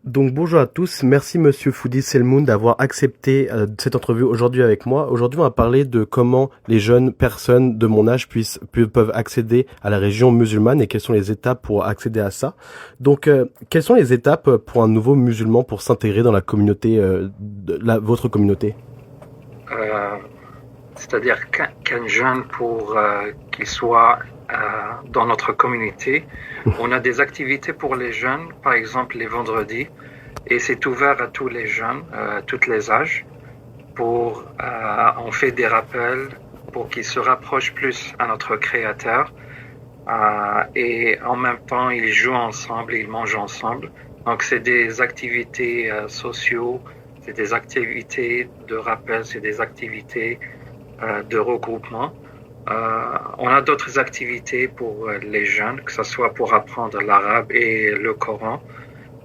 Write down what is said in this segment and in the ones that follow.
Donc bonjour à tous, merci Monsieur Foudi Selmoun d'avoir accepté cette entrevue aujourd'hui avec moi. Aujourd'hui on va parler de comment les jeunes personnes de mon âge peuvent accéder à la région musulmane et quelles sont les étapes pour accéder à ça. Donc quelles sont les étapes pour un nouveau musulman pour s'intégrer dans la communauté, votre communauté? Euh, C'est-à-dire qu'un jeune, pour qu'il soit dans notre communauté, on a des activités pour les jeunes, par exemple les vendredis, et c'est ouvert à tous les jeunes, tous les âges. On fait des rappels pour qu'ils se rapprochent plus à notre Créateur, et en même temps ils jouent ensemble, ils mangent ensemble. Donc c'est des activités sociaux, c'est des activités de rappel, c'est des activités de regroupement. On a d'autres activités pour les jeunes, que ce soit pour apprendre l'arabe et le Coran.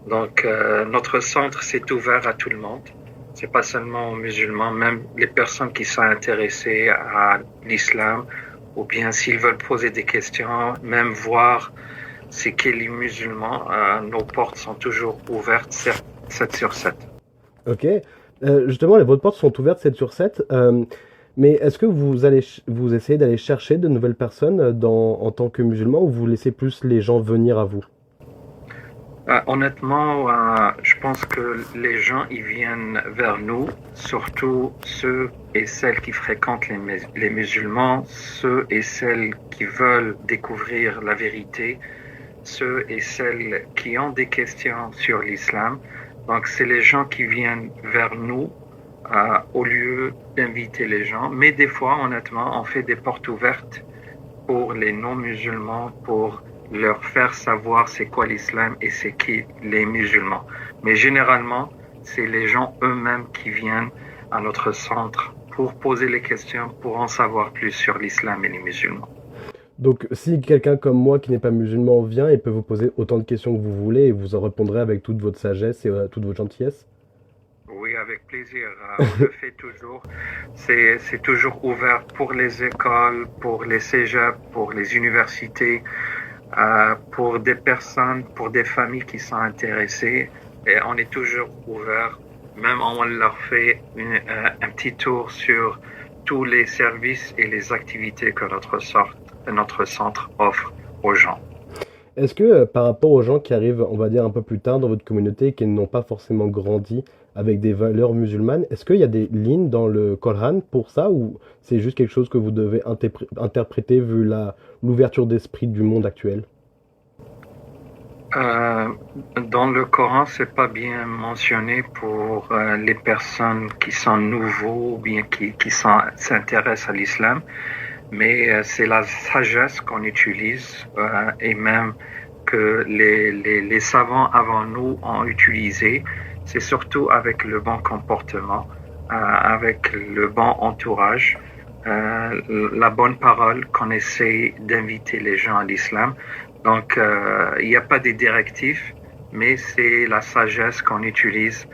Donc, notre centre, c'est ouvert à tout le monde. C'est pas seulement aux musulmans, même les personnes qui sont intéressées à l'islam, ou bien s'ils veulent poser des questions, même voir c'est qui les musulmans, nos portes sont toujours ouvertes 7 sur 7. Ok. Justement, votre portes sont ouvertes 7 sur 7. Mais est-ce que vous essayez d'aller chercher de nouvelles personnes en tant que musulman ou vous laissez plus les gens venir à vous? Honnêtement, je pense que les gens ils viennent vers nous, surtout ceux et celles qui fréquentent les musulmans, ceux et celles qui veulent découvrir la vérité, ceux et celles qui ont des questions sur l'islam. Donc, c'est les gens qui viennent vers nous au lieu d'inviter les gens. Mais des fois, honnêtement, on fait des portes ouvertes pour les non-musulmans, pour leur faire savoir c'est quoi l'islam et c'est qui les musulmans. Mais généralement, c'est les gens eux-mêmes qui viennent à notre centre pour poser les questions, pour en savoir plus sur l'islam et les musulmans. Donc, si quelqu'un comme moi qui n'est pas musulman vient, il peut vous poser autant de questions que vous voulez et vous en répondrez avec toute votre sagesse et toute votre gentillesse? Oui, avec plaisir. On le fait toujours. C'est toujours ouvert pour les écoles, pour les cégeps, pour les universités, pour des personnes, pour des familles qui sont intéressées. Et on est toujours ouvert. Même on leur fait un petit tour sur tous les services et les activités que notre centre offre aux gens. Est-ce que par rapport aux gens qui arrivent, on va dire, un peu plus tard dans votre communauté et qui n'ont pas forcément grandi avec des valeurs musulmanes, est-ce qu'il y a des lignes dans le Coran pour ça ou c'est juste quelque chose que vous devez interpréter vu l'ouverture d'esprit du monde actuel? Dans le Coran, c'est pas bien mentionné pour les personnes qui sont nouveaux ou bien qui s'intéressent à l'islam, mais c'est la sagesse qu'on utilise et même que les savants avant nous ont utilisé. C'est surtout avec le bon comportement, avec le bon entourage, la bonne parole qu'on essaie d'inviter les gens à l'islam. Donc, il n'y a pas des directives, mais c'est la sagesse qu'on utilise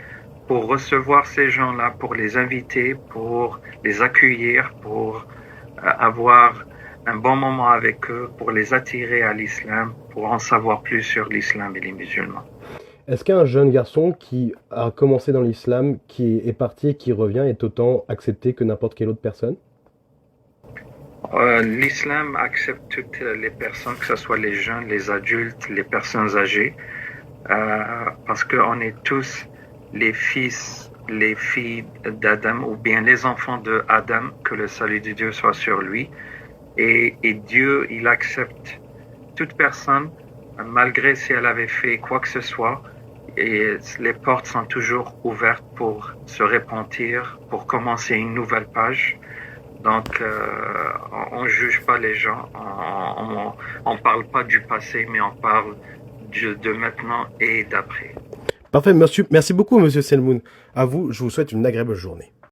pour recevoir ces gens-là, pour les inviter, pour les accueillir, pour avoir un bon moment avec eux, pour les attirer à l'islam, pour en savoir plus sur l'islam et les musulmans. Est-ce qu'un jeune garçon qui a commencé dans l'islam, qui est parti et qui revient est autant accepté que n'importe quelle autre personne? L'islam accepte toutes les personnes, que ce soit les jeunes, les adultes, les personnes âgées, parce qu'on est tous les fils, les filles d'Adam, ou bien les enfants de Adam, que le salut de Dieu soit sur lui. Et Dieu, il accepte toute personne, malgré si elle avait fait quoi que ce soit, et les portes sont toujours ouvertes pour se repentir, pour commencer une nouvelle page. Donc, on ne juge pas les gens, on parle pas du passé, mais on parle de maintenant et d'après. Parfait, merci beaucoup, Monsieur Selmoun. À vous, je vous souhaite une agréable journée.